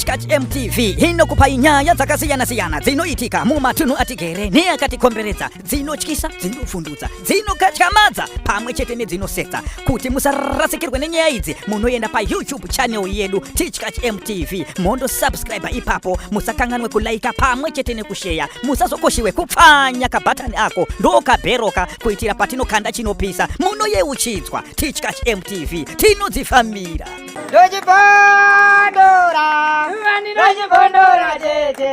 Teachkach MTV hino kupainyaya zakasiyana zinoitika mumatunhu atigere neakatikomberedza, dzinotyisa, dzinofundutsa, dzinokatyamadza pamwe chete nedzinosetsa. Kuti musarasikirwe nenyaya idzi, munoenda pa YouTube channel yedu Teachkach MTV, mondo subscribe ipapo, musakanganwe kulaika pamwe chete nekushare, musazokoshiwe kupfanya kabhatani ako ndokabheroka kuitira patinokanda chinopisa munoyeuchidzwa. Teachkach MTV tinodzifamira. Dojibondora jeje.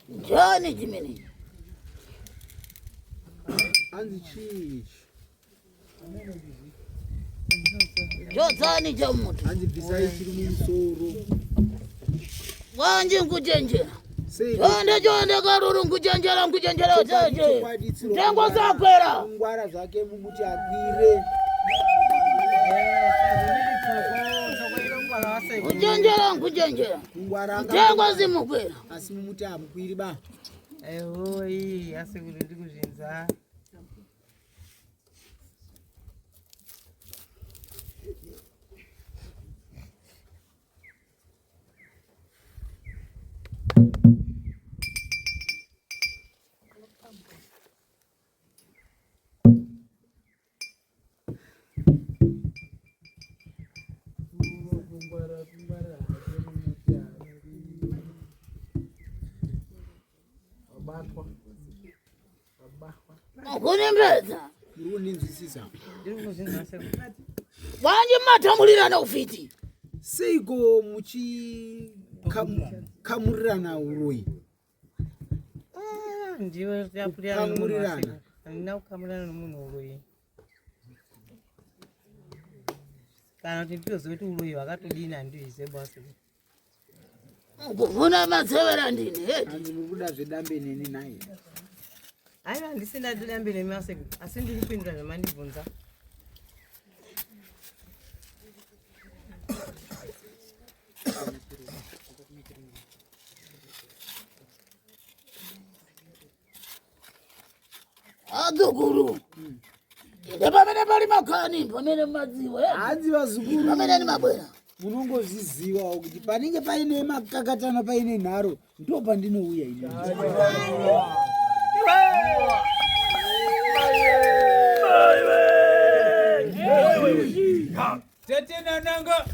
Njani chimene? Anzi chichi. Chotsani cha mutu. Anzi bvisai chiri mumusoro. Wanje nkuchenjera. Sei. Chonde karuru nkuchenjera chache. Tengo zakwera. Ngwara zvake mumuti akwire. Kuchenjera. Tengo zimukwera. Asi mumuti amukwiri ba. Ehoi, asikuti ndikuzvinza. Kunembeza. Ndinzwisisa. Ndikuzvinza sekuti. Wanje matamulirana ufiti. Seiko muchi kamurirana uroyi. Ndiwe yapulirana Kamurirana. Andina kukamurana nomunhu uroyi. Kana kuti ndizwe kuti uroyi wakatodini handizve basi. Kuvuna matsevera ndini. Anzi murikuda zvedambe neni naye. Aiwa handisina dambe nemi asi ndiri kupindura zvamandibvunza. Adzukuru. Pamene pali makhani, pamene madziwa. Hanzi vazukuru. Pamene ni mabwera. Munongoziziwa kuti panenge paine makakatana paine nharo ndo pandinouya ini. Tetena nanga.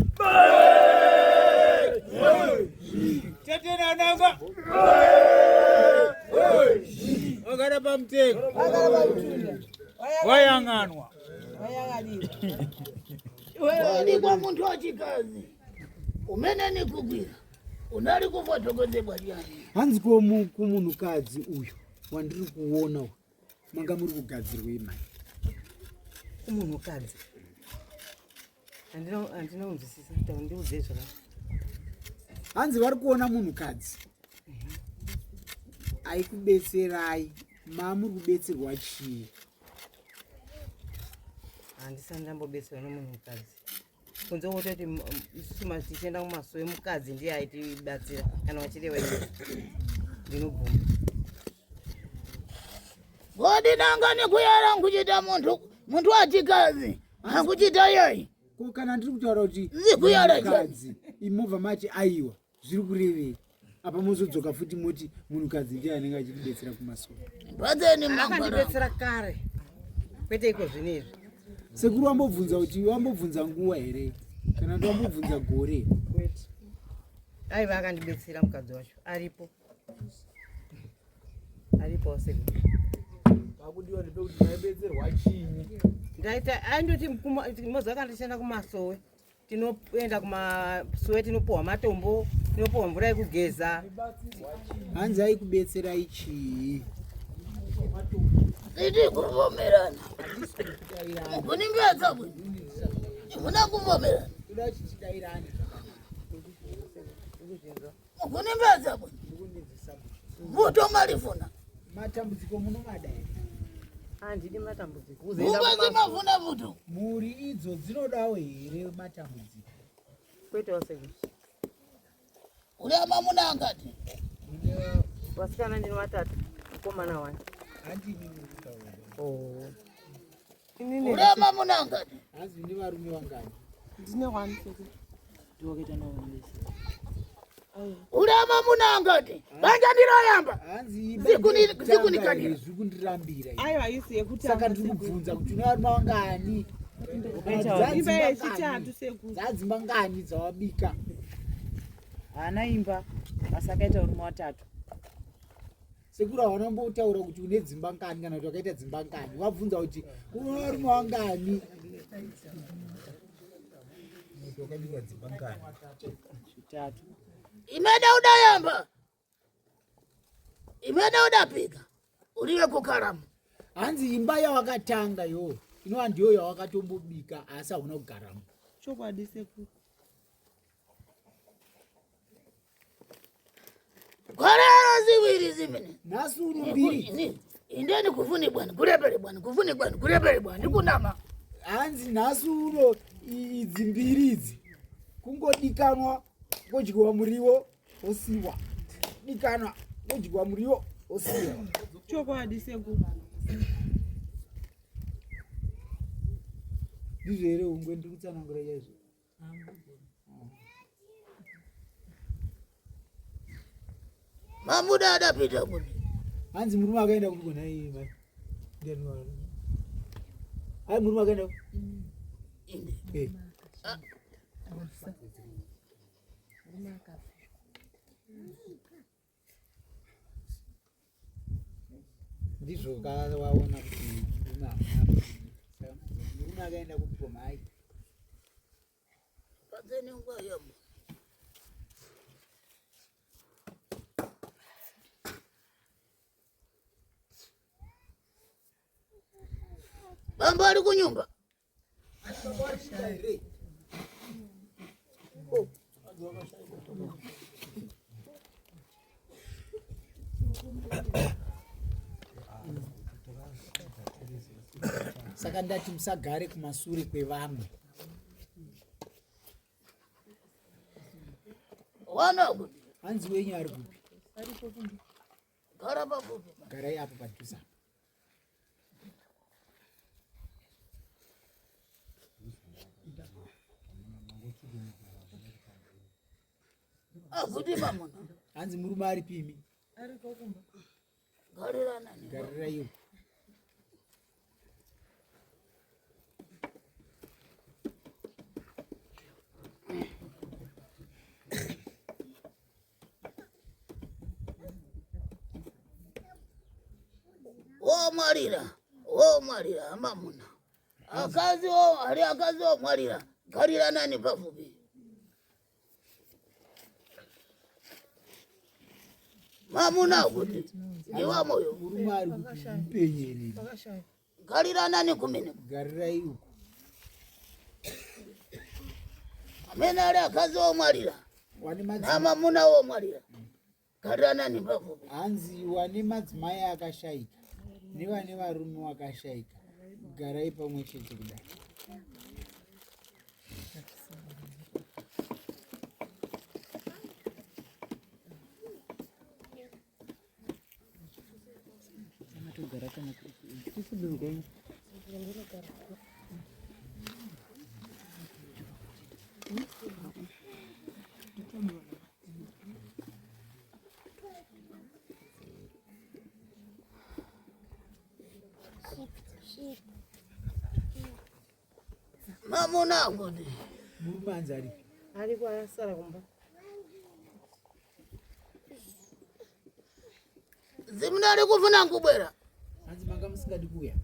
Tetena nanga. Ogara pamtengo. Wayanganwa. Wali kwa muntu wachikazi. Umene ni kugwira. Unali kufotokozebwa dyani. Hanzi kumunhukadzi uyu wandiri kuona uyu manga muri kugadzirwei mai. Kumunhukadzi. Handina kunzwisisa kuti ndiudze zvakati. Hanzi vari kuona munhukadzi aikubetserai mamuri kubetserwa chii? Handisati ndambobetserwa nomunhukadzi. Kunze kutoti isusu tichienda kumaso emukadzi ndiye aitibatsira kana vachireva izvi. Ndinobvuma. Kodi nanga nikuyera nkuchita muntu wachikazi. Hakuchita yeye. Ko kana ndiri kutaura kuti Zikuyara munhukadzi imobva mati aiwa zviri kurevei apa muzodzoka futi moti munhukadzi ndiye anenge achitibetsera kumasoro. Batseni mangwara. Akandibetsera kare. Kwete iko zvinezvi. Sekuru wambobvunza kuti wambobvunza nguwa here kana kuti wambobvunza gore? Kwete. Aiva akandibetsera mukadzi wacho. Aripo sekuru. Akudiwa ndipe kuti maibetserwa chinyi. Ndaita andoti mozi akandishanda kumasowe. Tinoenda kumasowe tinopuwa matombo, tinopuwa mvura yekugeza. Hanzi aikubetserai chii? Idi kuvomerana. Kunimbeza bwe. Muna kuvomerana. Kuda chichidairani. Kunimbeza bwe. Vuto malifuna. Matambudziko munomadai. Handidi matambudziko. Ubazi mafuna vuto. Muri idzo dzinodawo here matambudziko? Kwete sekuru. Uli amamuna angati. Vasikana ndino vatatu. Mukomana wani. Handini mukutaura. Oh. Uli amamuna angati. Hanzi ndi varume vangani? Ndine wani sekuru. Ndiwakaita nawo ndese. Uli amamuna angati. Banja ndiroyamba. Hanzi Zikunikadira. zvikundirambira. Aiwa isi yekuti Saka ndiri kubvunza kuti une varume vangani? imba yechitatu sekuru. Dzadzimba ngani dzawabika? Hana imba asakaita urume watatu. Sekuru hawana mbotaura kuti une dzimba ngani kana kuti wakaita dzimba ngani. Wabvunza kuti une varume vangani? Wakabika dzimba ngani? Zvitatu. imene udayamba imene udapika uliwe kukaramu hanzi imba yawakatanga yo inova ndiyo yawakatombobika asi hauna kugaramu. Chokwadi sekuru. gorero ziwiri zimene nhasi uno mbiri indeni kuvuni bwana kurepere bwana kuvuni bwana kurepere bwana ndikunama hanzi nhasi uno idzi mbiri idzi kungodikanwa kodyiwa muriwo osiwa dikanwa kodyiwa muriwo osiwa. Chokwadi sekuru. ndizvo here ungwe ndiri kutsanangura chaizvo. mamuda adapita kuti hanzi murume akaenda kuti kona iye mai hai murume akaenda ndizvo kawaona kuti murume akaenda kuti komai padzeni nguva yamo bamba ari kunyumba saka ndati musagare kumasure kwevamwe. wana kuti hanzi wenyu ari kupi? gara pafupi garai apo padhuza. akuti mamuna hanzi murume ari pimi? gariranani garirayo. omwalira mamuna akazi ali akazi omwalira gariranani pafupi mamuna kuti ndiwa moyo murume ari kuti mupenyereri gariranani kumene garirai uko. amene ali akazi omwalira wane na mamuna omwalira gariranani pafupi hanzi wane madzimai akashayika nevane varume vakashayika garai pamwe chete kudai. mamuna kuti murume hanzi aripi? ari kwasara kumba zimunari kufuna nkubwera hanzi manga musingadi kuuya?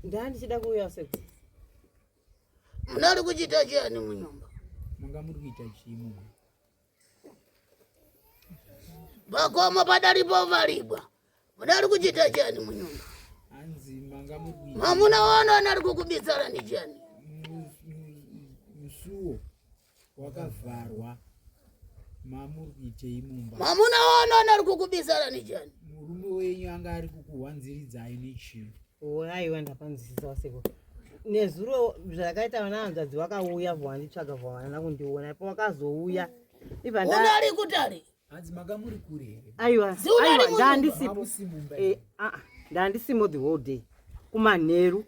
ndandichida kuuya seku munari kuchita chiyani munyumba manga muri kuita chimu? pakoma padalipo valibwa munari kuchita chiyani munyumba hanzi manga muri kuita mamuna wano anari kukubisala ni chiyani musuwo wakavharwa mamuri kuitei mumba? mamuna wano anari kukubisala ni chiyani murume wenyu anga ari kukuhwanziridzai nechii? aiwa ndapanzisisa waseko nezuro zvakaita vana hanzvadzi vakauya vanditsvaga vana kundiona ipo vakazouya unari kutari hanzi manga muri kure here? aiwa ndandisipo mumba ndandisimo the whole day kumanheru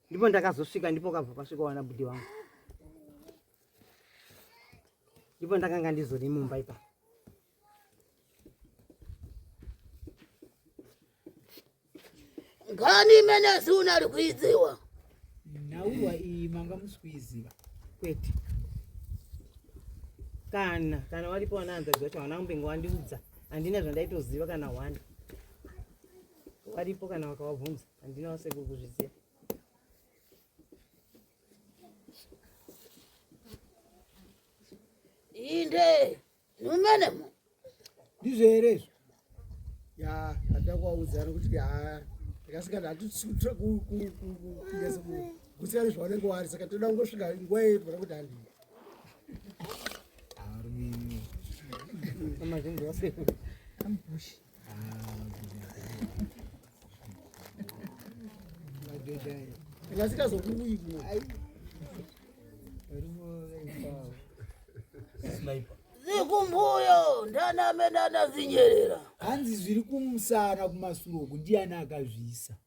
ndipo ndakazosvika ndipo kabva pasvika wana budhi wangu ndipo ndakanga ndizori mumba ipa ngani imene siunari kuidziwa nhauwa iyi manga musi kuiziva? kwete kana waripo wana hanzvadzi vacho wana kumbenga wandiudza handina zvandaitoziva kana hwani waripo kana wakavabvunza handina waseko kuzviziva inde numenemo ndizvo here izvo ya atakwaudzana kuti ndikasika hatitsikutra kusiyana zvaunenge wari saka toda kungosvika nguva yedu pana kuti handi ndikasikazokuvii kuno zikumbuyo ndaname ndanazinyerera hanzi zviri kumusana kumasuro uku ndiani akazvisa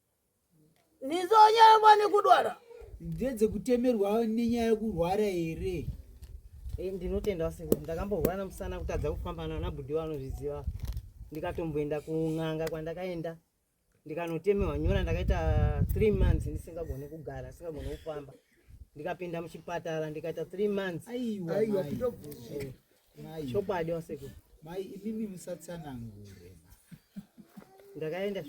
nizonyerwa nikudwara ndedzekutemerwa nenyaya yekurwara here ndinotenda waseko ndakamborwara namusana kutadza kufamba nanabhudhi vanozviziva ndikatomboenda kun'anga kwandakaenda ndikanotemerwa nyora ndakaita 3 months ndisingagone kugara ndisingagone kufamba ndikapinda muchipatara ndikaita 3 months aiwa chokwadi waseko mai imimi musatsanangure ndakaenda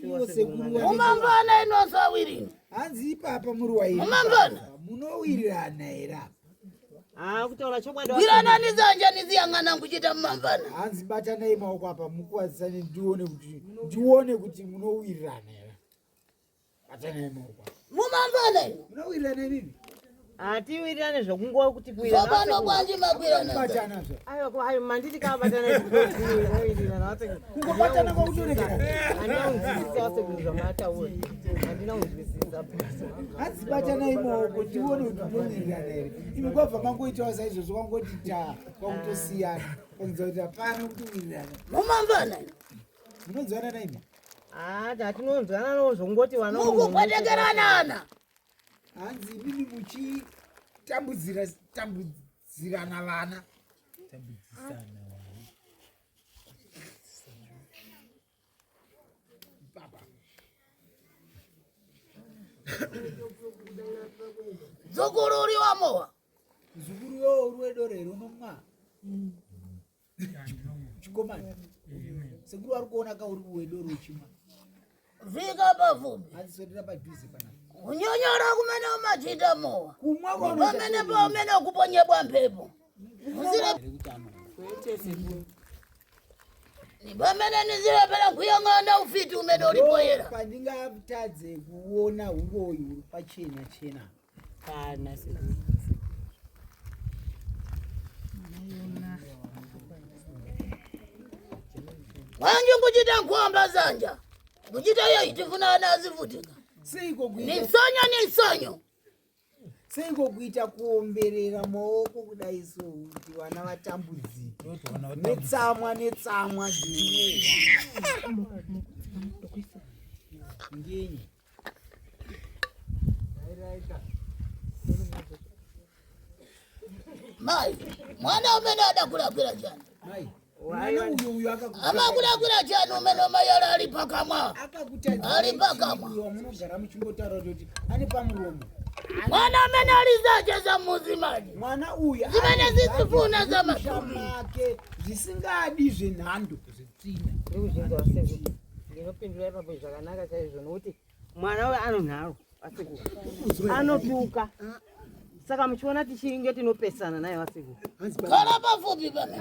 umambana inosawirini hanzi ipapa muri wairi umambana munowirirana here kutaura chokwadi wirana nizanja niziyang'ana kuchita mumambana hanzi batanai maoko apa mukwadzisane ndione kuti munowirirana here batanai maoko mumambana munowirirana imimi hatiwirirane zvokungova kuti sobano kwanji makwirana batanazvo aiwa manditi kabatana kungobatana kwakutorekera handina kunzwisisa wasekunhu zvamataura handina kunzwisisa hanzi batanai maoko tione kuti munowirirana here imi kwabva mangoitawo saizvozvo kwangoti ta kwakutosiyana kwanza kuti hapana kutowirirana mumambana munonzwana naimi hatinonzwana nawo zvongoti mukukwetekeranana hanzi imimi muchitambudzirana vana zukuru uri wamowa zukuru yo urwedorero unomwa chikomani sekuru ari kuona kauri uwedoro uchimwa vika pafupi hanzisotera padhuze panapa kunyonyora kumene umachita mowa kumwa pamene paumene kuponyebwa mphepo ni pamene nizilepera kuyang'ana ufiti umene ulipoyera pandingatadze kuona uroyi uri pachena chena kana manje kuchita nkhwamba zanja kuchita yeyi tifuna ana azivutika ni nsonyo seiko kuita kuomberera maoko kudai so kuti vana vatambudzike netsamwa ngenyi mai mwana umene adakulakwira chani mai mwana uyo amakulakwira chani umene mayala ali pakamwa ali pakamwa munogara muchimbotaura kuti ane pamuromo mwana amene alizache za muzimaji mwana uyu zimene zisifuna za make zvisingadi zvenhando zvetsina ndikuzvinza waseko ndinopindura ipapo zvakanaka chaizvo nokuti mwana uyo anonharo waseko anotuka saka muchiona tichinge tinopesana naye waseko khala pafupi pame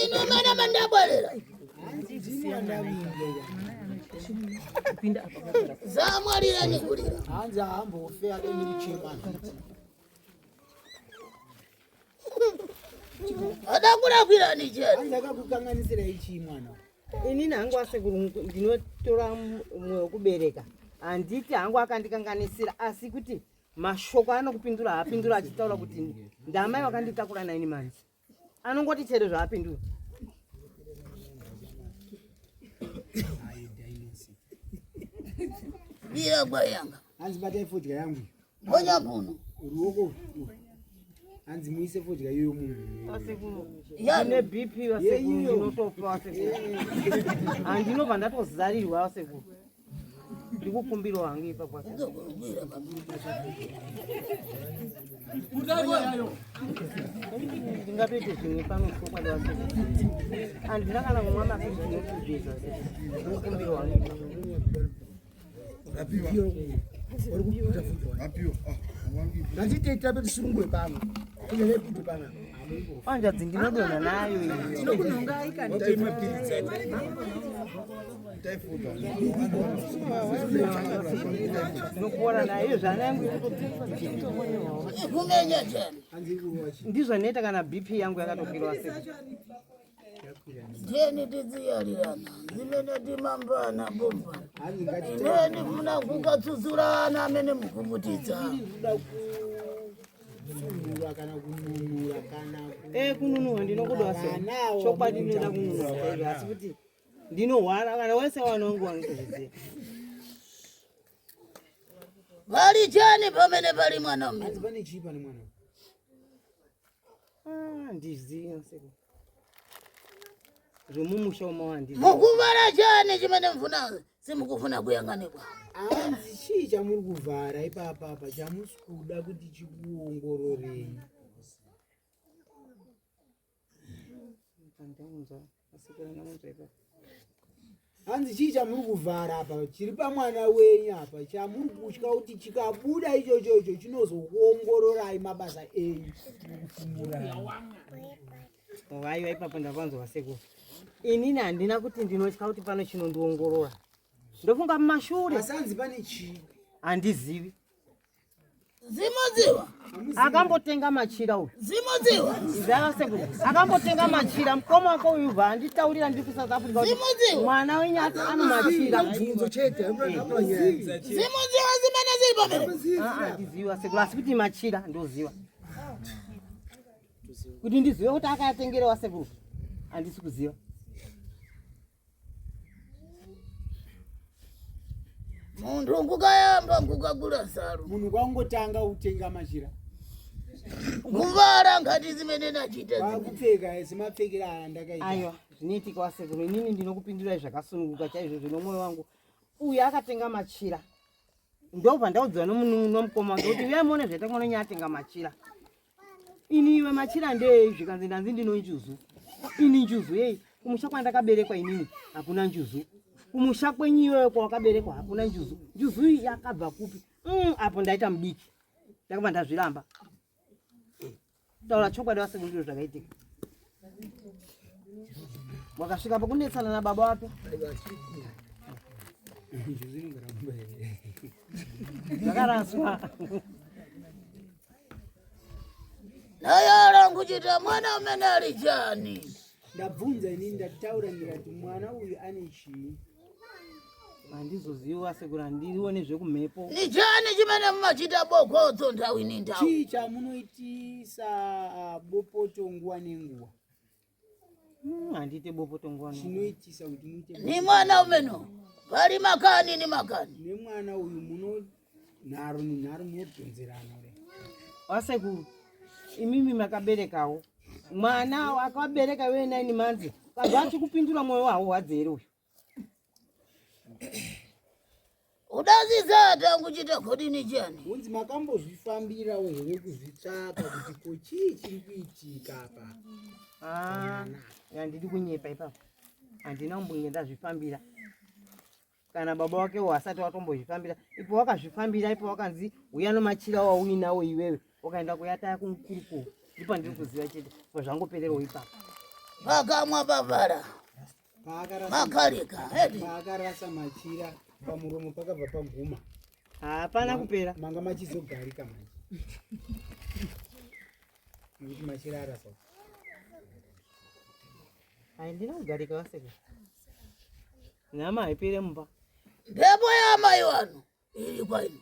ino mana mandabwerera zamwalira nikulira hanzi ahambofe adeniruchemana adakulakwirani cheni hanzi akakukanganisira ichii mwana inini hangu wasekuru ndinotora mwoyo wekubereka handiti hangu akandikanganisira asi kuti mashoko anokupindura haapindura achitaura kuti ndamai wakanditakura 9 months anongoti chero zvaapindura bira gwayanga hanzi batai fodya yangu mbonya mbuno ruoko hanzi muise fodya iyoyo munhu ine bp wasekuru ndinotofa wasekuru handinobva ndatozarirwa wasekuru ndikukumbirwa hangu ipapo ndingatoite zvimwe pano chokwadi wasekuru handina kana kumwa mapiri inotubheza ndikukumbirwa hangu ngatiteita petisungue pano kunyanya kuti pana Anjadzi ndinodonha nayo iyo. Ndinopora nayo iyo zvana yangu kumenya chani ndizvo neta kana BP yangu yakatokwirwa sei. jeni tidziyalirana zimene timambana bomba ineni funa kukatsudzulana amene mukuvutitsa kana kununura kana Kununuwa ndinokuda sei. Chokwadi ndinoda kununuwa kwaizvo asi kuti ndinohwara kana wese wanongu wanotozviziva. pali chani pamene pali mwana mume pane chii pane mwana Ndiziva seko. Zvomumusha umawandizi. mukuvara chani chimene mfuna simukufuna kuyang'anibwa anzi chii chamuri kuvhara ipapapa chamusikuda kuti chikuongororei hanzi chii chamuri kuvhara apa chiri pamwana wenyu apa chamuri kutya kuti chikabuda ichocho icho chinozokuongororai mabasa enyu Haiwa ipapo ndapanzwa seko. Inini handina kuti ndinotya kuti pano chinondiongorora. Ndofunga mumashure. asanzi pane chii Handizivi. zimudziwa Akambotenga machira uyu. zimudziwa Izava seko. Akambotenga machira mukoma wako uyu bva anditaurira ndiri kuSouth Africa kuti zimudziwa mwana wenyu ane machira. zimudziwa zimene zili pamene Handiziva seko asi kuti machira ndoziva. Kuti ndizive kuti akayatengerewa sekuru. Handisi kuziva. munthu nkukayamba nkukagula nsalu munhu kwangotanga kutenga machira kuvara ngati zimene nachita kwakupfeka semapfekera aya ndakaita Aiwa, zvinoitika wasekuru. Inini ndinokupindurai zvakasununguka chaizvo zvinomwoyo wangu. Uyu akatenga machira. Ndobva ndaudzwa nomukoma wangu kuti uyai muone zvaita mwana wenyu atenga machira. Ini iwe machira ndei zvikanzi ndanzi ndino njuzu. Ini njuzu yei kumusha kwandakaberekwa inini hakuna njuzu. Kumusha kwenyu iwewe kwawakaberekwa hakuna njuzu. Njuzu iyi yakabva kupi? Apo ndaita mudiki. Ndakabva ndazviramba. Taura chokwadi wasekuru ndizvo zvakaitika. Wakasvika pakunetsana nababa wake. Zvakaraswa. nayala nkuchita mwana umene ali chani ndabvunza inini ndataura ndikati mwana uyu ane chii Handizoziva sekuru handirione zvekumhepo. ni chani chimene mumachita bokodzo nthawi ni nthawi chii chamunoitisa bopoto nguwa nenguwa Handiite bopoto nguwa chinoitisa kuti muite ni mwana umeno pali makani ni makani nemwana uyu muno nharo nenharo munobvunzirana re wasekuru. Imimi makaberekawo. Mwana akabereka iwe 9 months. Kabva achikupindura mwoyo wawo wadzere uyu. udazizata nkuchita kodi ni chani unzi makambozvifambirawo here kuzvitsvaka kuti ko chii chiri kuitika apa Handidi kunyepa ipapo. Handina kumbonge ndazvifambira. Kana baba wakewo asati watombozvifambira. Ipo wakazvifambira ipo wakanzi uya nomachira wauinawo iwewe. Wakaenda kuyataya kumukuruko. Ndipo ndiri kuziva chete. Zvazvangopererawo ipapo. pakamwa pavara makarika eti paakarasa machira pamuromo pakabva paguma Hapana kupera. manga machizogarika manje nekuti machira arasa Handina kugarika wasekuru. Nyama haipere mumba. mpepo ya mai wanu iri kwainu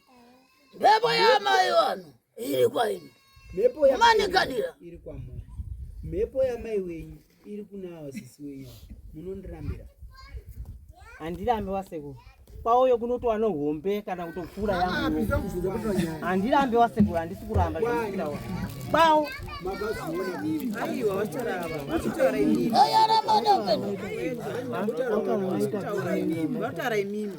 mpepo ya mai wanu iri kwainu mhepo yamai Manikanira. wenyu iri kwamuri mhepo yamai wenyu iri kuna wasisi wenyu munondirambira Handirambe wasekuru. Kwauyo kunotova nohombe kana kutopfuura yangu. Handirambe wasekuru, handisi kuramba zvamuitawo. Kwao. makazoona ayara mwana umeno Vataura imimi.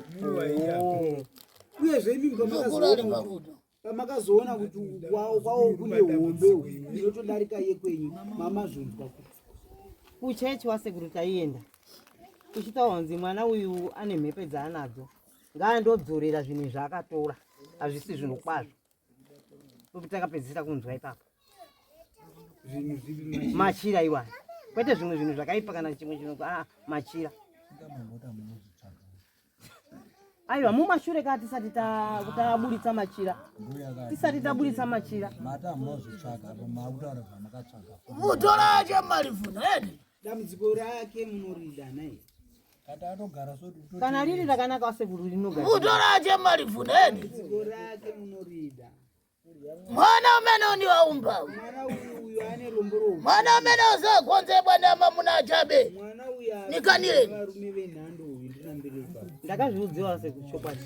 uyezve imi zokurari pakuto pamakazoona kuti kwawo kune hombe inotodarika yekwenyu mamazvonzwa kuti Kuchechi wasekuru taienda. Kuchitawanzi mwana uyu ane mhepe dzaanadzo. Ngaandodzorera zvinhu zvaakatora. Hazvisi zvinhu kwazvo. Ndokuti takapedzisira kunzwa ipapo. zvinhu zvipi machira iwana kwete zvimwe zvinhu zvakaipa kana chimwe chinhu machira aiwa mumashure kaa tisati taburitsa machira mutorache marifuna eni dambudziko rake munorida nai kana riri rakanaka wasekuru rinogara mutorache marifuna eni dambudziko rake munorida mwana umene uniwaumba mwana uyu ane rombo mwana umene usakonzebwa namamuna chabe mwana uyu nikanire varume venhando uyu ndinambireka ndakazviudziwa sekuchokwadi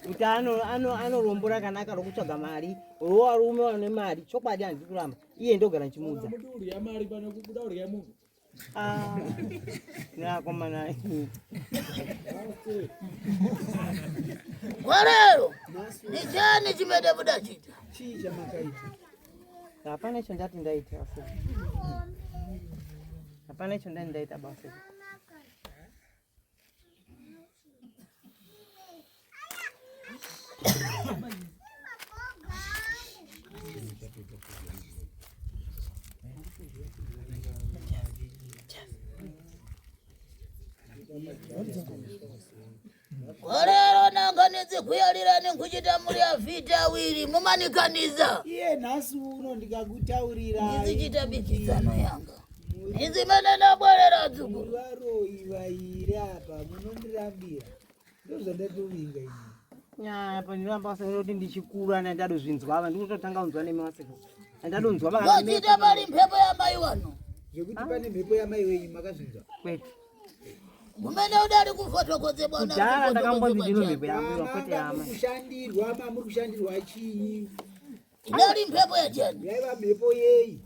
kuti anorombo rakanaka rokutsvaga mari rovarume vane mari chokwadi handisi kuramba iye ndogara nchimuudza nakomana mwarero ni chani chimene mudachita chii chamakaita hapana icho ndati ndaita hapana icho ndati ndaita basa mwarero nanganizi kuyalirani nkuchita muri avhiti awiri mumanikaniza iye nhasi uno ndikakutaurira izichita bikizano yanga izimene nabwerera dzukuru varoi vairi apa munondirambira ndozvandatovinga ini nyapa ndiramba wasekuru kuti ndichikura nandadozvinzwa ava ndikutotanga unzwa nemi wasekuru andadonzwa vachita pali mhepo yamai wano zvekuti pane mhepo yamai wenyu makazvinzwa kwete kumene udali kufotokodze bwana kudhara ndakambonzi ndino mhepo yangu kwete yama mamuri kushandirwa chii idali mhepo yachani yaiva mhepo yei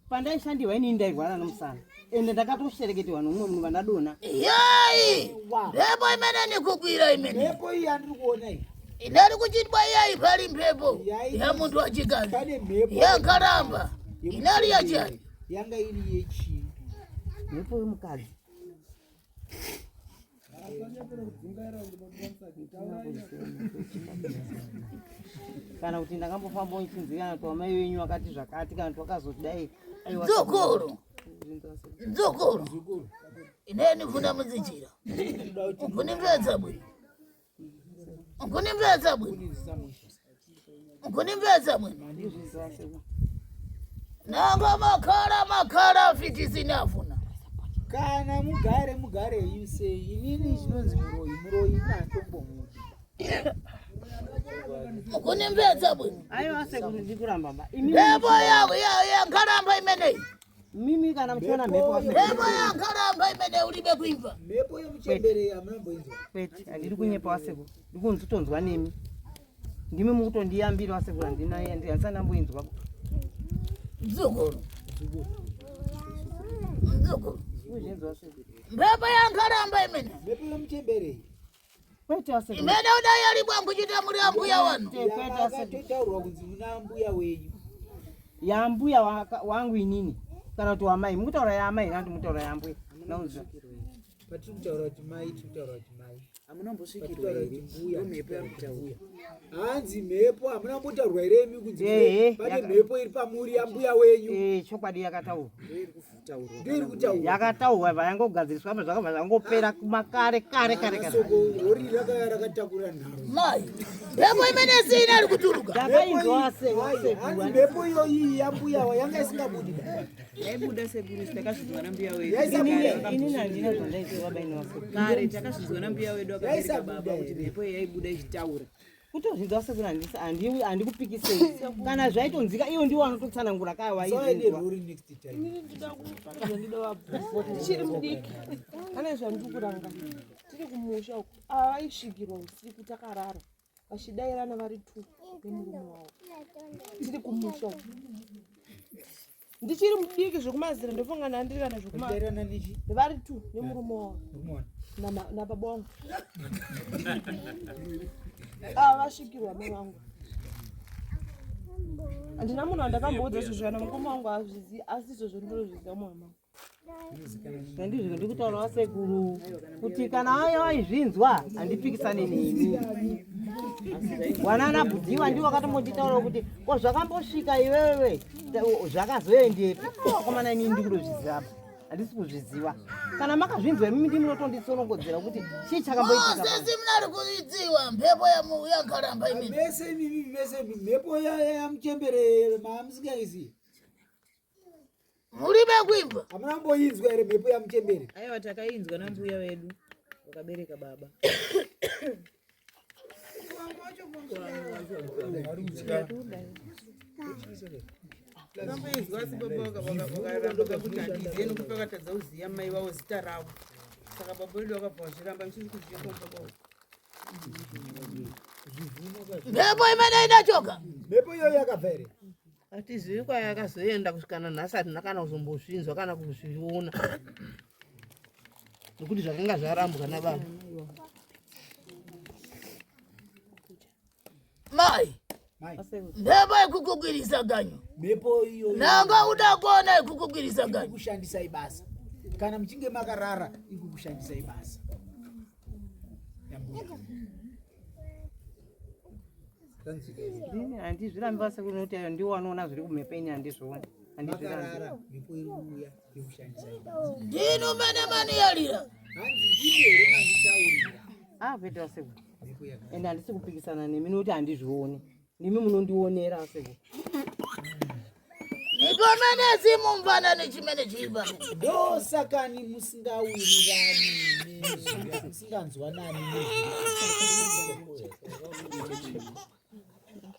pandaishandirwa ini ndairwara nomusana ende ndakatoshereketerwa nomumwe munhu vandadona yai mhepo imene nikukwira imene mhepo iyi yandiri kuona iyi idali kuchitwa yai pali mhepo ya muntu wachikazi pane mhepo yankaramba inali yachani yanga iri yechii mhepo yemukadzi kana kuti ndakambofamba uchinzikana kuti wamai wenyu wakati zvakati kana kuti wakazoti dai dzukuru dzukuru ineni funa mudzichira kunimvedza bwino kunimvedza bwino kunimvedza bwino nanga makhala afiti sinafuna kana mugare you say inini zvinonzi muroyi natombomuti kunimvedza bwino aiwa sekuru ndikuramba mba mhepo yankaramba imeneyi mimi kana muchiona mhepo mhepo yankaramba imene ulibe kuimva mhepo yemuchembere hamunamboinzwa kwete handiri kunyepa wasekuru ndiri kunzitonzwa nemi ndimi mukutondiyambira wasekuru handisana ndamboinzwa dzukuru uzvinzi wasekuru mhepo yankaramba imene mhepo yemuchembere kwete wasekuru imene udai alibwa nkuchita muri ambuya wanu yakatotaurwa kunzi muna mbuya wenyu yambuya wangu inini kana kuti wamai mukutaura yamai kana kuti mukutaura yambuya naunzwa patiri kutaura kuti mai tiri kutaura kuti mai amunambosvikirwa here mhepo yamutaura hanzi mhepo hamunambotaurwa here imi kunzi pane mhepo iri pamuri yambuya wenyu chokwadi yakataurwa ndoiri kutaura yakataurwa vayangogadziriswa apa zvakabva zvangopera kumakare kare soko rori rakatakura nharo mai mhepo imene sina ari kutuluka ndakainzwa hanzi mhepo iyo iyi yambuya yanga isingabudi yaibuda sekuru takasvidzwa nambuya inini handina zvandaitirwa baini wasekuru kare takasvidzwa nambuya wedu akabereka baba kuti mhepo iyi yaibuda ichitaura kutozvinzwa sekuru handikupikisei kana zvaitonzika iwo ndiwo anototsanangura kaya waizvinzwa tichiri mudiki pane zvandikuranga tiri kumusha uku ava vaisvikirwa usiku takarara vachidairana vari 2 nemurume wavo tiri kumusha uku ndichiri mudiki zvekumazira ndofunga ndandirana zvokumairana nichi vari 2 nemurume wavo nababonga ava vasvikirwa mai vangu handina munhu andakamboudza zvezvana mukoma wangu azvizivi asi izvozvo ndinozviziva mwana mangu Ndizvo ndikutaura sekuru kuti kana aya aizvinzwa handipikisane nemi. Wanana Budhiwa ndiwo akatomonditaura kuti ko zvakambosvika iwewe zvakazoendepi akomana inini ndikutozviziva handisi kuzviziva. Kana makazvinzwa imimi ndimunotonditsorongodzera kuti chii chakamboitika. Sesi munari kuzidziwa mhepo yankaramba imimi. Mese mimi mese mhepo yamuchemberere mamusingazivi. Muribe kuimba. Hamuna kumboinzwa ere mhepo yamuchembere? Aiwa takainzwa nambuya wedu wakabereka baba. Kamboinzwa asi baba vakaramba kuti handizii nokupakatadza kuziya mai vavo zita ravo. Saka baba wedu vakabva vachiramba ndichiri kuziya kwamubaba. Mhepo imene inachoka. Mhepo iyoyo yakabva ere? Hatizivi kwayakazoenda kusvikana nhasi hatina kana kuzombozvinzwa kana kuzviona. Nokuti zvakanga zvarambwa nababa. Mai. Mhepo ikukugwirisa ganyo. Mhepo iyoyo. Nanga uda kuona ikukugwirisa ganyo. Kushandisa ibasa. Kana mchinge makarara ikukushandisa ibasa. Handizvirambi sekuru nokuti ayo ndiwo anoona zviri kumhepo ini handizvioni. Makarara mhepo iruya ikushandisa ibasa. Ndino mene mani yalira. Hanzi ndibere manditaurira. Pedwa sekuru. Ende handisi kupikisana nemi nokuti handizvioni. Nimi munondionera sekuru. Nipamene simumvana nechimene chiripa. Ndosakani musingawirirani musinganzwanani.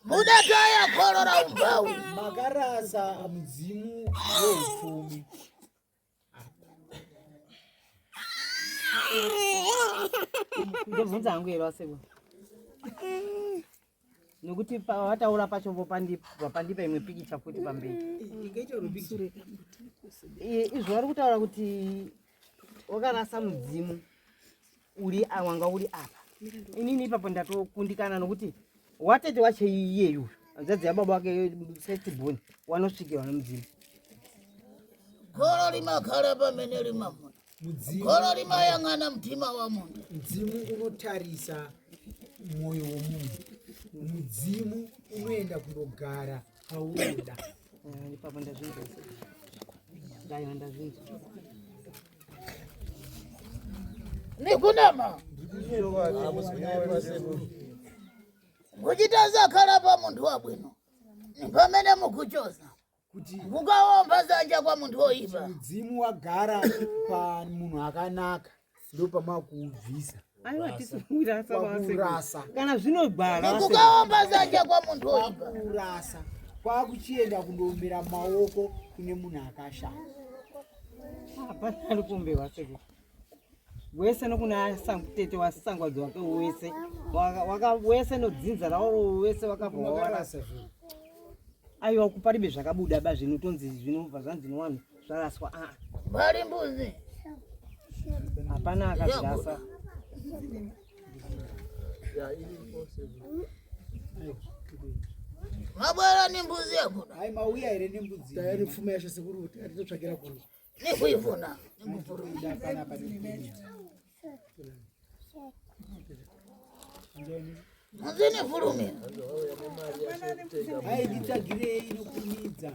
Mudataya korora umbawi. Makarasa mudzimu weupfumi. Ndobvunza hangu ero asekuru. Nokuti pawataura pacho pandipa imwe pikicha futi pamberi. Izvo vari kutaura kuti wakarasa mudzimu uri wanga uri apa. Inini ipapo ndatokundikana nokuti watete wacho iyeyu hanzvadzi yababa wake Sethibhoni wanosvikirwa nemudzimu. Goro rimakhala pamene rimamuna. Goro rimayang'ana mutima wa munhu. Mudzimu unotarisa mwoyo womunhu. Mudzimu unoenda kundogara paunoda. Ipapo ndazvinzwa. Ndayo ndazvinzwa. Nikunama. Muchita zakhala pa munthu wabwino. Pamene mukuchoza. Kuti mukaomba zanja kwa munthu oipa. mudzimu wagara pa munhu akanaka ndopamakuubvisa. Aiwa tisikurasa Kwakurasa. kana zvinogwara Mukaomba zanja kwa munthu oipa. Kwakurasa. Kwakuchienda kundoomera maoko kune munhu akashama. hapana ari kuombewa sekuru. Wese nokuna tete wasangwadzi wake wese wese nodzinza rawo wese wakabva warasa. Aiwa kuparibe zvakabuda ba zvinotonzi zvinobva zvanzi nevanhu zvaraswa. Bari mbuzi. Hapana akazvirasa. Mabwera ni mbuzi yakuda. Hai mauya ere nembudzi. Tayari pfuma yasho sekuru atitotsvakira kuno. Nikuifuna. Ndikufurumida pana pane. Muzini furumira. Hai nditsvagirei nokumidza.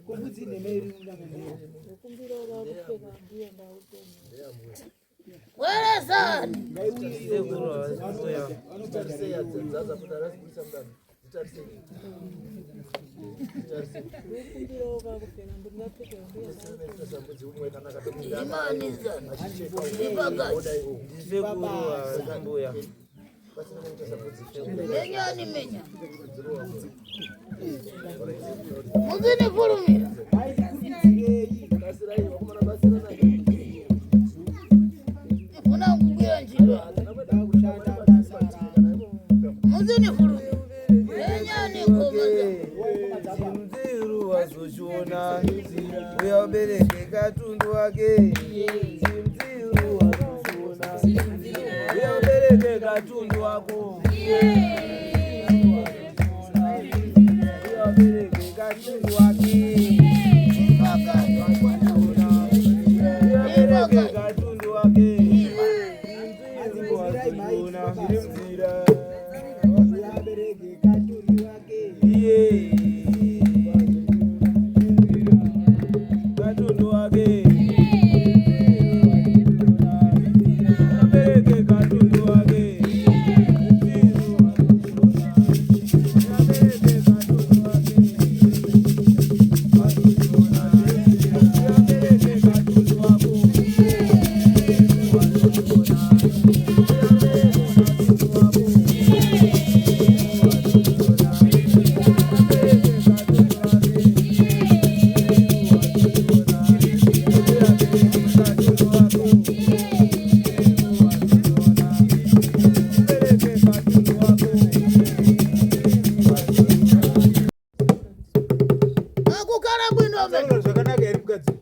Kumbudzi nemeri undakamira. Werezani. Imani zani. Ibagaji. Menyani menya. Muzini furumira. Hai ndikudzirei. Muna kukwira njira. Ndakushanda basa rako. Muzini furumira. Menyani komaza. Mziru wazoshona uyabereke katundu wake. Mziru wazoshona uyabereke katundu wako. Uyabereke katundu wake. Akagara zvakanaka ere mukadzi?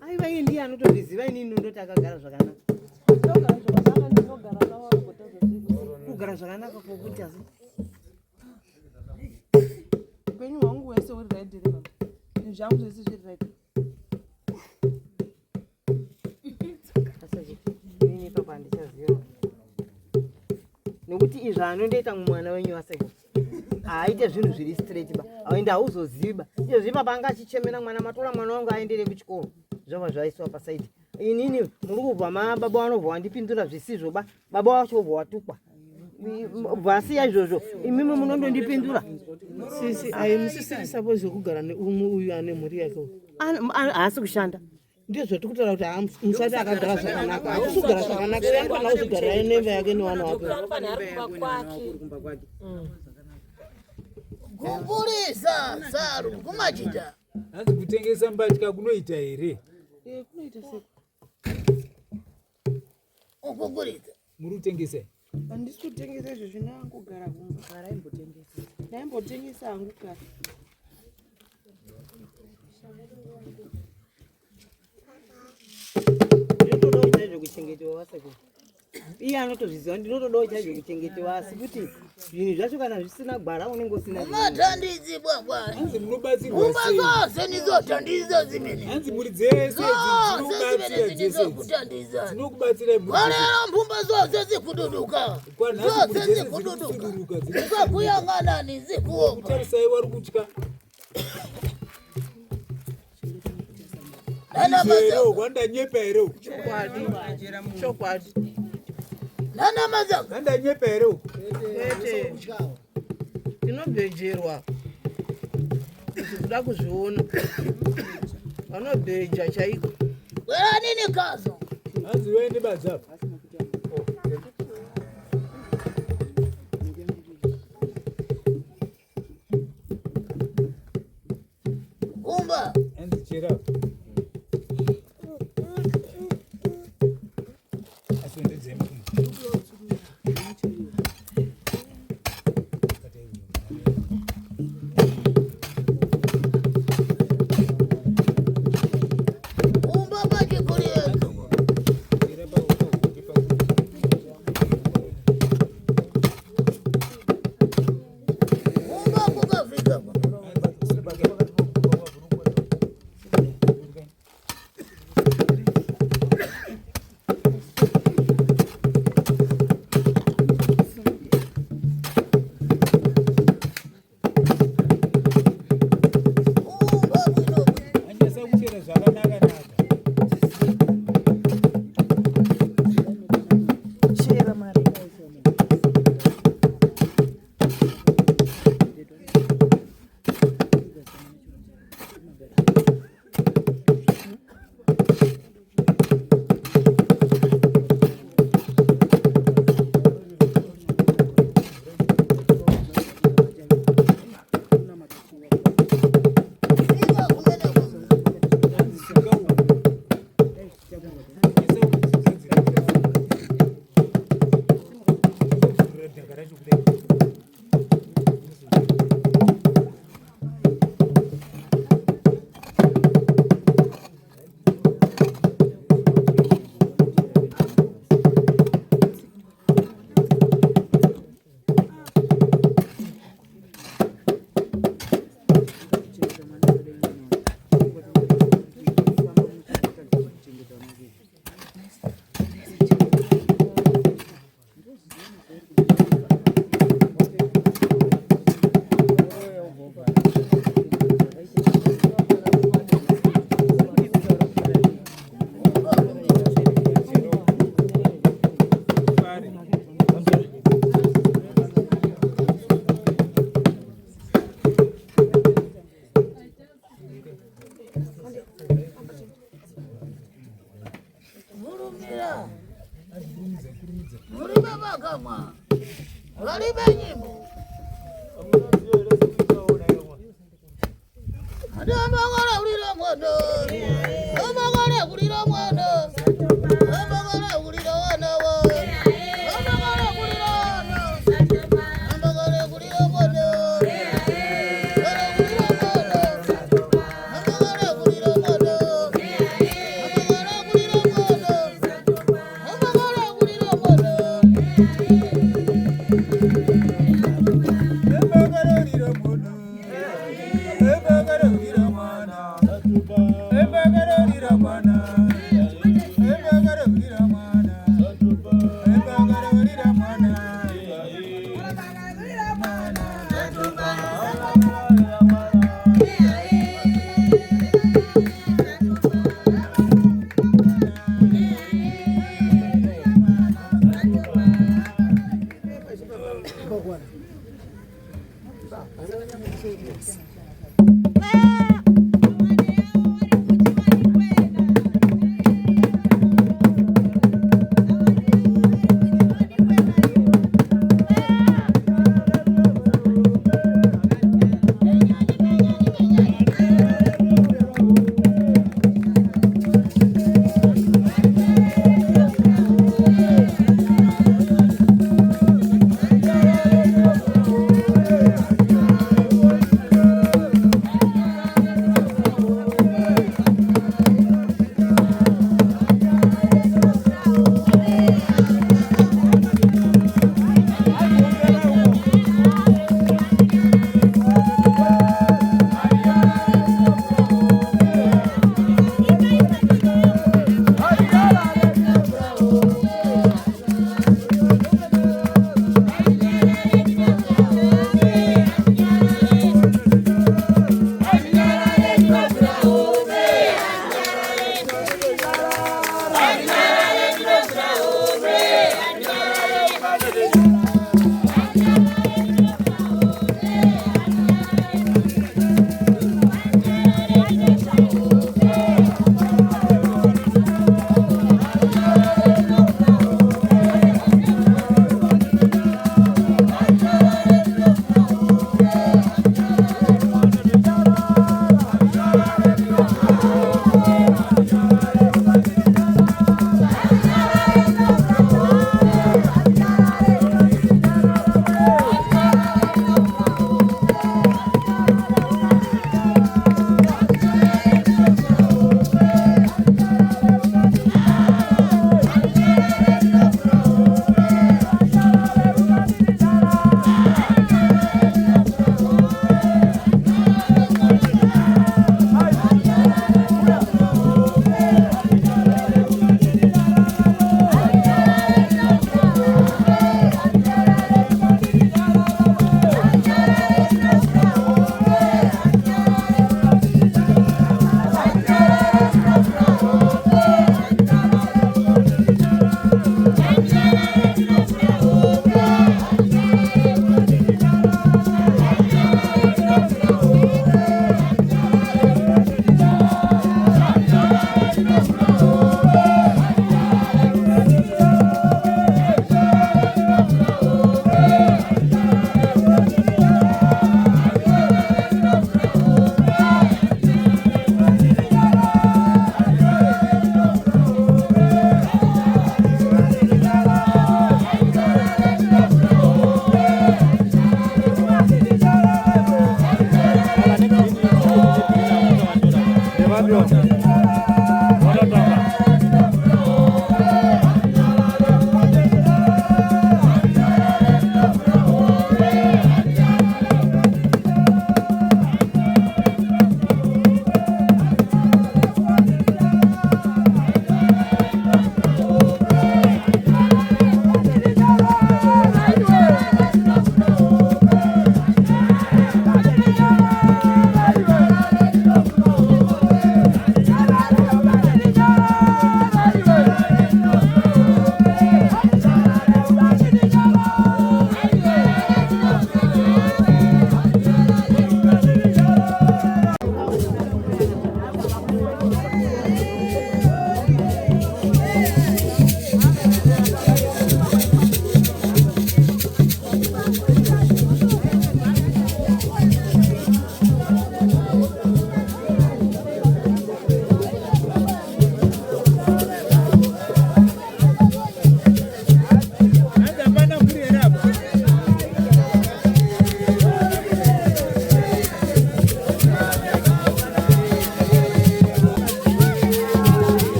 Aiva iye ndiye anotozviziva, inini ndoti akagara zvakanaka. Kugara zvakanaka kwokuti asi upenyu hwangu hwese huri right here baba. Zvinhu zvangu zvese zviri right. inini papa handichaziva. Nokuti izvo anondoita mumwana wenyu waseko haaite zvinhu zviri straight ba. Ende hauzozivi ba. Izvozvi baba anga achichemera mwana, matora mwana wangu aendere kuchikoro. Zvobva zvaiswa pasaidi. Inini muri kubva baba vanobva wandipindura zvisizvo ba. Baba wacho obva watukwa. Vasiya izvozvo imimi munondondipindura. Sisi musisiri suppose kugara neumwe uyu ane mhuri yake. Haasi kushanda. Ndizvo zvati kutaura kuti musati akagara zvakanaka. Hausi kugara zvakanaka. Anofanira kuzigara nemba yake newana wake. Kupurisa Saru kumachita. Hanzi kutengesa mbatya kunoita here? Kunoita seko. Ukupurisa. Muri kutengesa? Handisi kutengesa izvo zvinangogara kumba. Ndaimbotengesa hangu kare. Ndinotodawo chaizvo kuchengetewa waseko. Iye anotozviziva ndinotodawo chaizvo kuchengetewa, asi kuti zvinhu zvacho kana zvisina gwara unenge usina. Matandidzi bwabwa. Hanzi munobatsirwa Umba sei? zose nizotandiza zimene. Hanzi muri dzese dzinokubatsira dzese. Dzinokutandiza. Dzinokubatsira muri. Walera mbumba zose zikududuka. Zose zikududuka. Zikakuyangana nizikuomba. Kutarisai wari kutya. Nzero wandanyepa here? Chokwadi. Nana mazaka. Wandanyepa here? Ete. Tinobhejerwa. Kuda kuzviona. Vanobheja chaiko. Wera nini kazo? Hanzi wende badzapo. Umba. Hanzi chera.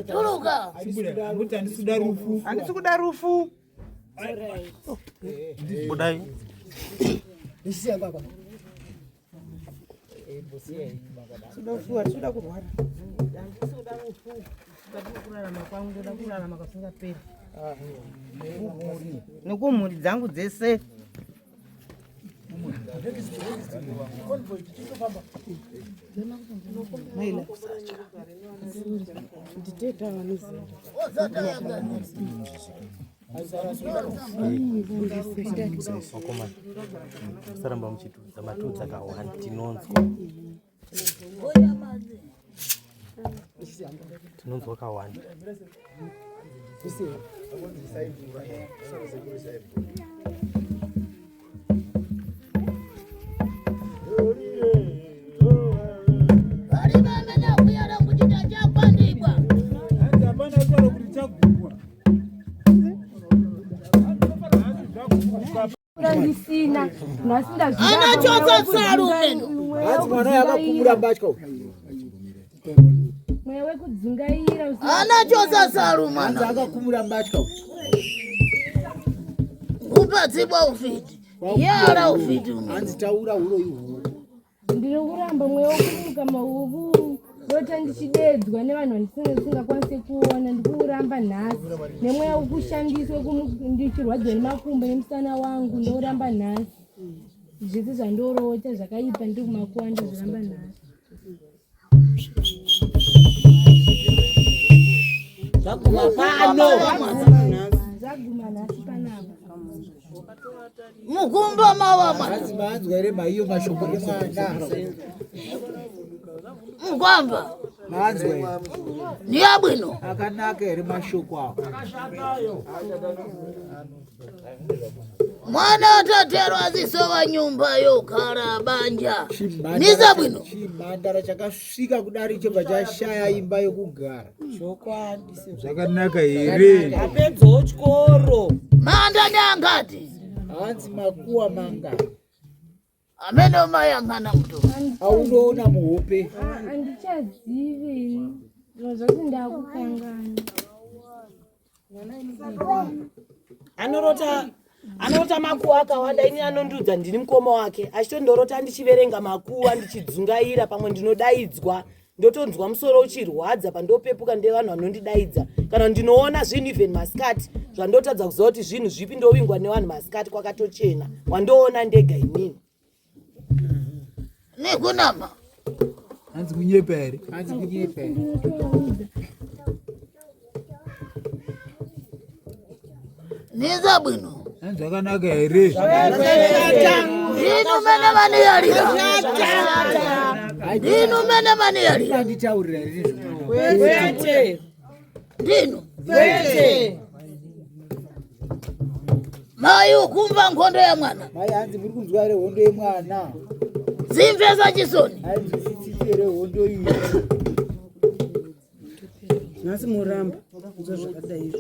Tuluka. Handisi kuda rufu. Budai. Suda kurwara. Handisi kuda rufu. Ndatoda kurarama kwangu, ndoda kurarama kasingaperi. Nekumhuri dzangu dzese. Saramba muchitudza matudza kawanda tinonzwa. Tinonzwa kawanda. Ndisina nasinda Anachoza sarume. Mwana yakakumura mbatya. mwewe kudzingaira Anachoza sarume. Akakumura mbatya. Upatsibwa ufiti. Yara ufiti. Hanzi taura huro ihuro. ndiri kuramba mwewe kumuka mahuku ndota ndichidedzwa nevanhu vandisingakwanisi kuona ndiri kuramba nhasi nemweya wekushandiswe ndichirwadzwa nemakumbo nemusana wangu ndokuramba nhasi zvese zvandorota zvakaipa ndiri kumakuwa ndozviramba nhasi Zvaguma pano. zvaguma nhasi panapa Mukumba mawama. Hanzi manzwa ere maiyo mashoko emwana. Mkwamba. Manzwa ere. Niyabwino. Akanaka ere mashoko awo. Mwana ataterwa zisowa nyumba yokara banja. Niza bwino. Chimhandara chakasvika kudari chobva chashaya imba yokugara. Chokwadi. Zvakanaka here. Apedzawo chikoro. Manda nyangati. Hanzi makuwa manga. Ameno mayangana mtu. Aunoona muhope. handichazivi zviro zvoti ndakukangana Anorota makuwa akawanda ini anondudza ndini mukoma wake achitondorota ndichiverenga makuwa ndichidzungaira pamwe ndinodaidzwa ndotonzwa musoro uchirwadza pandopepuka ndevanhu vanondidaidza kana ndinoona zvinhu even masikati zvandotadza kuziva kuti zvinhu zvipi ndovingwa nevanhu masikati kwakatochena wandoona ndega inini Nikunama. Hanzi kunyepa ere. Hanzi kunyepa ere. Niza bwino. Hanzi zvakanaka here. Dinu mene mani yarira. Dinu mene mani yarira. Nditaurira ere. Kwete. Dinu. Kwete. Mai ukumva nkhondo ya mwana. Mai hanzi muri kunzwa ere hondo yemwana. Zimvesa chisoni. Hanzi tsitsi ere hondo iyi. Nasi muramba. Kuzwa zvakadai izvo.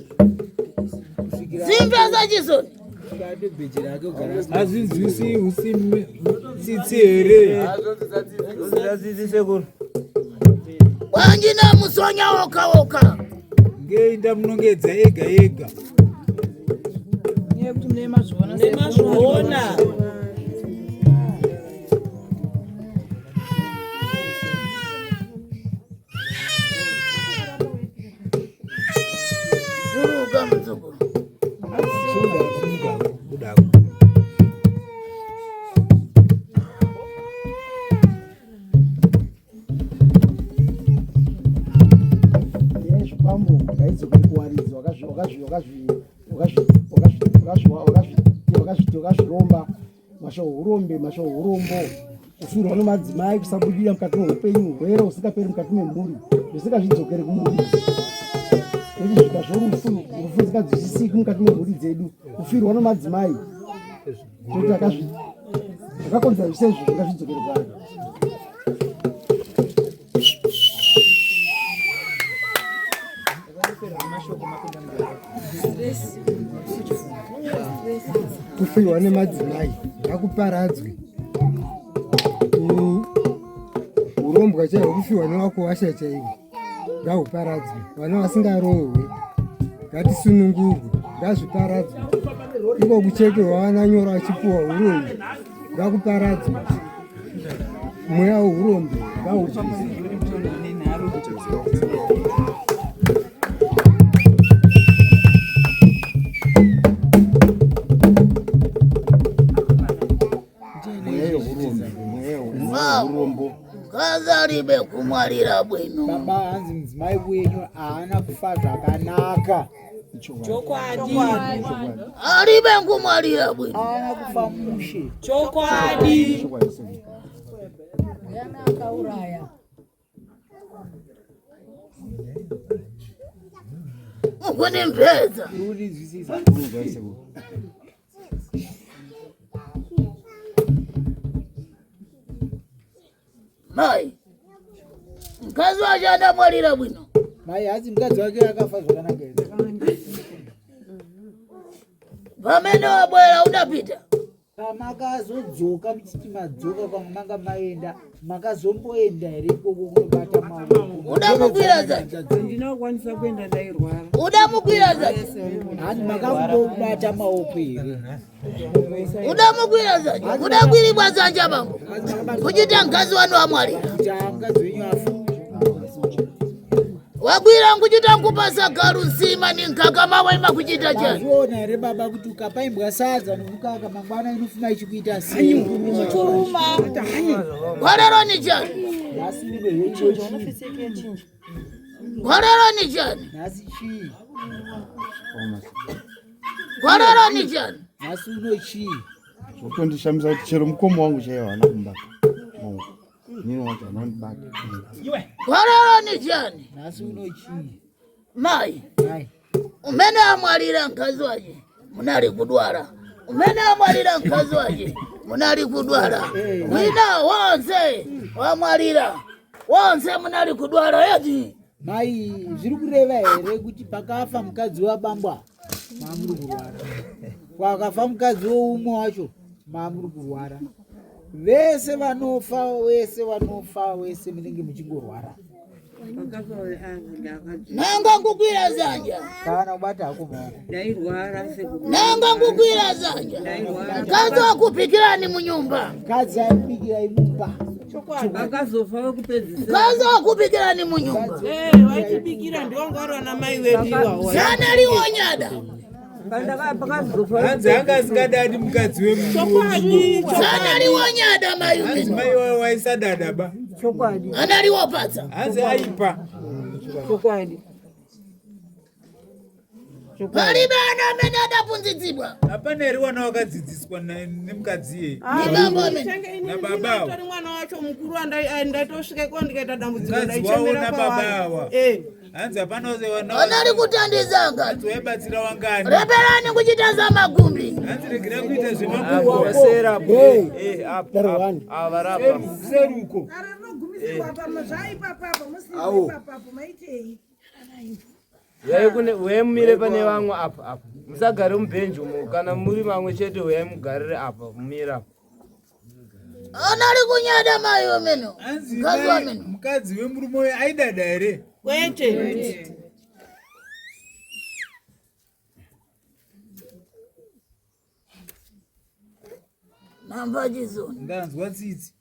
Zimvesa chisoni. Kade beji rake ugara. Azinzwisi usime tsitsi ere. Azozizise kuno. Wanjina musonya woka woka. Ngeinda munongedza ega ega. Kuti mune mazvona. Mune mazvona. Duruka mzukuru. Zvipambo ngaizokuwaridzwa wakazviromba mashohurombe mashohurombo kusvirwa nemadzimai kusabudira mukati meupenyu urwere usingaperi mukati memhuri zvisingazvidzokeri kumhuri zvisvika zvorufu rufu zingadzwisisiki mukati memhuri dzedu kufirwa nemadzimai toti zvakakonzera zvisezvo zvingazvidzokeri kwayo kufirwa nemadzimai ngakuparadzwe urombwa chaihwo kufirwa nevako washa chaivo ngahuparadzwe, vana vasingarohwe ngatisunungurwe, ngazviparadzwe. Iko kuchekerwa vana nyoro achipuwa urombe ngakuparadzwe, mweya wehurombe ngahupizwe. Kazaribe kumwarira bwino. Baba hanzi mudzimai wenyu haana kufa zvakanaka. Chokwadi. Aribe kumwarira bwino. Haana kufa mushe. Chokwadi. Yana akauraya. Mukuni mpedza. Urizwisisa. Mai, mkazi wacho adamwarira bwino. Mai hanzi mukadzi wake akafa zvakanaka here. Pamene wabwera udapita. Pamakazodzoka muchiti madzoka pamwe manga maenda, makazomboenda here ikoko kunobata maoko. Udamukwira zacho. Ndinokwanisa kuenda ndairwara. Udamukwira zacho. Hani makangobata maoko here. Udamukwira zacho. Udakwiribwa zanja bangu. Kuchita mkazi wanu amwarira. Kuti mukadzi wenyu afa. Wagwira nkuchita nkupasa garu nsima ni nkaka mawaima kuchita chani. Azviona here baba kuti ukapaimbwa sadza nomukaka mangwana inofuma ichikuita sei. Gorero ni chani. Nhasi mine heicho Gorero ni chani. nhasi chii. Gorero ni chani. Nhasi uno chii. Zvotondishamisa kuti chero mukoma wangu chaiwo haana kumbata. Nini wacho anondibata. Gorero ni chani. Nhasi uno chii. Mai, Mai. umene amwarira mkazi waje munali kudwala. Umene amwarira mkazi waje munali kudwala. Wina wonse wamwarira. Wonse munali kudwala yeti. Mai, zviri kureva here kuti pakafa mukadzi wabambwa maamuri kurwara. Kwakafa mukadzi woumwe wacho maamuri kurwara. Vese vanofa, wese munenge muchingorwara. Nanga ngukwira zanja. Kana kubata hako maoko. Ndairwara sekuru. Nanga ngukwira zanja. Mkazi wakupikirani munyumba. Mukadzi aipikirai mumba. Akazofa wakupedzisa. Mkazi wakupikirani munyumba. Wachibikira ndiwangwarwa namai wedu iwawa. Sana liwonyada. Hanzi anga asingadadi mukadzi wemunhu. Sana liwonyada mai wedu. Mai wawe waisadada ba. Chokwadi. Ana liwopatsa. Hanzi aipa. Chokwadi. Palibe ana amene adaphunzitsidwa. Hapana here wana wakadzidziswa nemukadzi iye. Ni baba amene. Nababawo. Tori mwana wacho mukuru ndaitosvikeko ndikaita dambudziko Mukadzi wawo ndaichemera nababawa. Hanzi hapana wana. Anali kutandizanga. Hanzi waibatsira wangani. Reberani kuchita za magumbi. Hanzi regira kuita zvemakumbo. Avarapa. Seruko. Uyai pane vamwe apa. Musagare mubhenji umo, kana muri mamwe chete uyai mugarire apa, mumire apa. Anali kunyada mai wemeno. Mkazi wameno. Mukadzi wemurume uyu aidada here? Kwete. Namva chisoni. Ndanzwa tsitsi.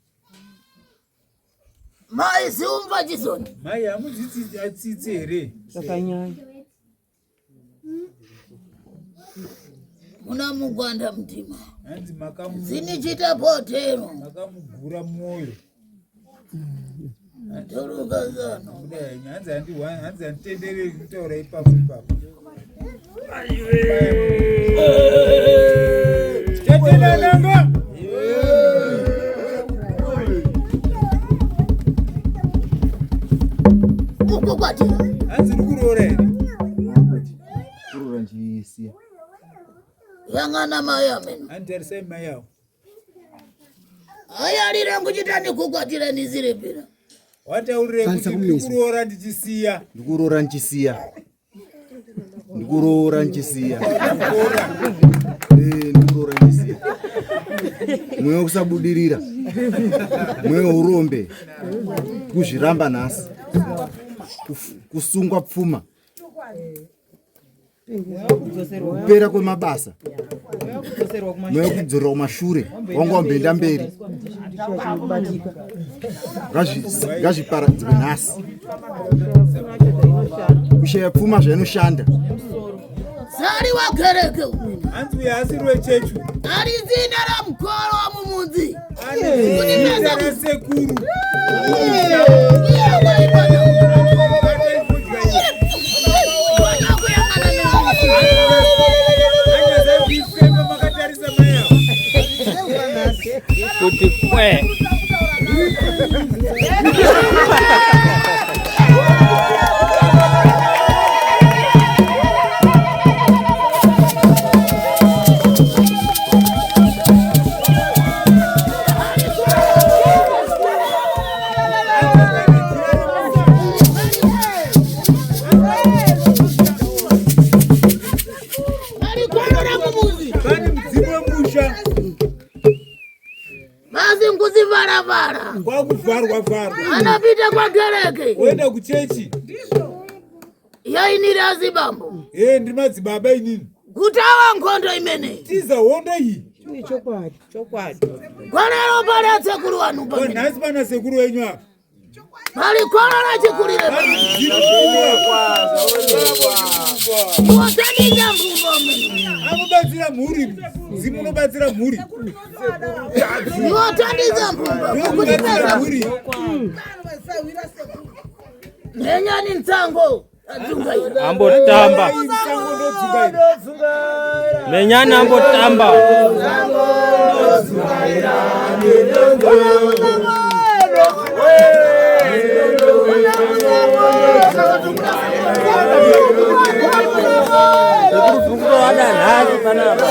Mai siumva chisoni. Mai hamudzitsi tsitsi here? Zvakanyanya. Muna mugwanda mtima. Hanzi zinichita potero. makamugura mwoyo. Toruka zano. Hanzi handitendereri kutaura ipapo ipapo. Chetenananga. Ukukwatira. Hanzi rukurora here? Kurora nchisiya. Yangana maya meno. Handitarisai mai yavo. Ayarire kuchita ndikukwatira nizirepera. Wataurire kuti ndikuroora ndichisiya. Ndikuroora nchisiya. Ndikuroora nchisiya. Ndikuroora nchisiya. Mweya kusabudirira. Mweya urombe. Kuzviramba nhasi. kusungwa pfuma, kupera kwemabasa, mweya kudzorera kumashure, wanga wamboenda mberi. Ngazviparadzwe nhasi. Kushaya pfuma zvainoshanda. Sari wakereke hanzi uyo asiri wechechu, ari zina ramukoro wamumudzi, ari zina rasekuru. kuti kwe Vara. Anapita kwa kereke. Wenda kuchechi. Yainira zibambo. Ndi madzibaba inini. Kutawa nkhondo imene. Tiza hondo iyi. Chini chokwadi. Kwanero pali atsekulu wanu pamene. Nasi pana sekuru wenyu apa. Pali kholo lachikulire pamene. Muwataniza mvumbo mene. Amubatsira mhuri. Zimunobatsira mhuri. Muwataniza mvumbo. Kutipeza mhuri. Nenyani mtsango. ambotamba. Menyani ambotamba. Ada nasi panapa.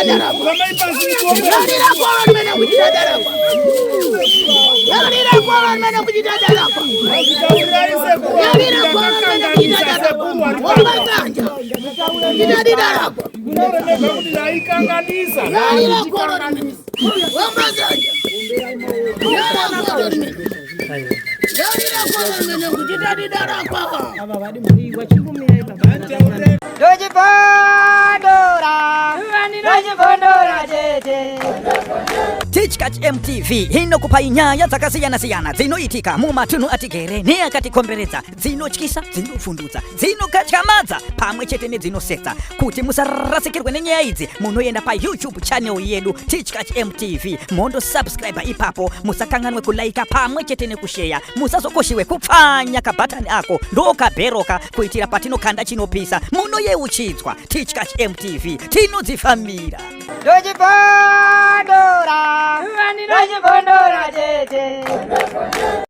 kuchitadarapa. Yalira kwalo limene kuchitadarapa. Yalira kwalo limene kuchitadarapa. Yalira kwalo limene kuchitadarapa. Wambazanja. Kuchitadarapa. Yalira kwalo limene. Wambazanja. Yalira kwalo limene. Yalira kwalo limene kuchitadarapa. Teachkach MTV inokupa inyaya dzakasiyana-siyana dzinoitika mumatunhu atigere neakatikomberedza, dzinotyisa, dzinofundutsa, dzinokatyamadza pamwe chete nedzinosetsa. Kuti musarasikirwe nenyaya idzi, munoenda pa YouTube channel yedu Teachkach MTV, mondo subscribe ipapo, musakanganwe kulaika pamwe chete nekusheya, musazokoshiwe kupfanya kabhatani ako ndokabheroka kuitira patinokanda chinopisa munoyeuchidzwa. Teachkach MTV tinodzifamira. Dojibondora, tete.